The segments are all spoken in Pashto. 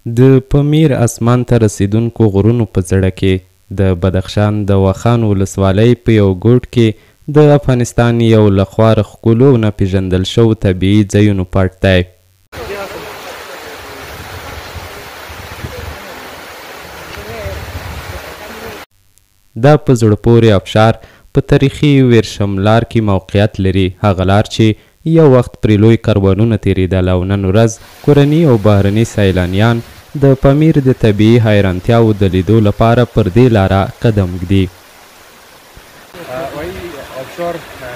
د پامیر اسمان ته رسیدونکو غرونو په زړه کې د بدخشان د واخان ولسوالۍ په یو ګوټ کې د افغانستان یو له خواره ښکلو نه پیژندل شوو طبیعي ځایونو پټ دی. دا په زړه پورې ابشار په تاریخي ویرشملار کې موقعیت لري، هغه لار چې یو وخت پرې لوی کاروانونه تېرېدل او نن ورځ کورني او بهرني سیلانیان د پامیر د طبیعي حیرانتیاو د لیدو لپاره پر دې لاره قدم ږدي. آبشار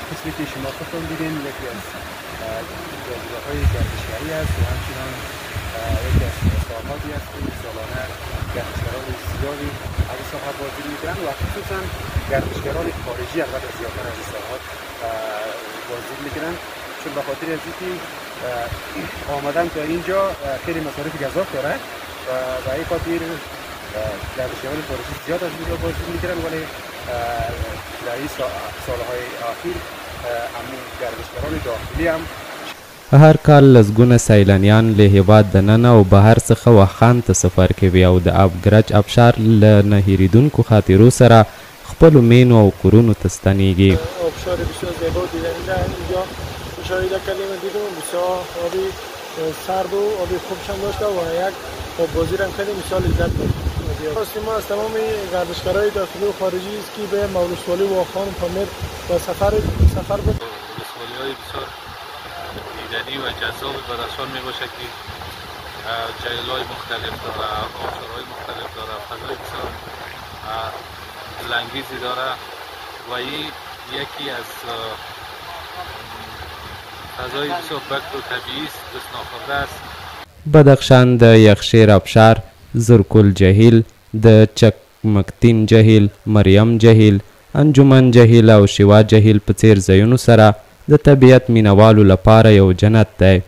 قسمی که شما خودتون دیدین یکی از جاذبه‌های گردشگری است و همچنان یکی از مسابقاتی است که سالانه گردشگران زیادی از این ساحات بازدید می‌کنند و خصوصا گردشگران خارجی البته زیادتر از این ساحات بازدید می‌کنند، چون به خاطر از اینکه آمدن تا اینجا خیلی مصارف گزاف داره و به این خاطر گردشگران خارجی زیاد از اینجا بازدید می‌کنند، ولی در این سالهای اخیر همون گردشگران داخلی هم هر کال لسګونه سیلانیان له هیواد دننه او بهر څخه واخان ته سفر کوي او د آبګرج ابشار له نه هېرېدونکو خاطرو سره خپلو مینو او کورونو ته ستنېږي. آبشار بسیار زیبا دیدنی در اینجا مشاهده کردیم و دیدیم بسیار آبی سرد و آبی خوبش هم داشته و یک آببازی هم کردیم بسیار لذت بردیم. ما از تمام گردشگرای داخلی و خارجی است که به ولسوالی واخان پامیر و سفر بود. ولسوالی‌های بسیار دیدنی و جذاب بدخشان می باشه که جایل‌های مختلف داره، آبشارهای مختلف داره، فضای بسیار دلانگیزی داره و این یکی از فضای بسیار پاک و طبیعی است، دوست ناخورده است. بدخشان د یخشیر ابشار، زرکل جهیل، د چکمکتین جهیل، مریم جهیل، انجمن جهیل او شیوا جهیل په څیر ځایونو سره د طبیعت مینوالو لپاره یو جنت دی.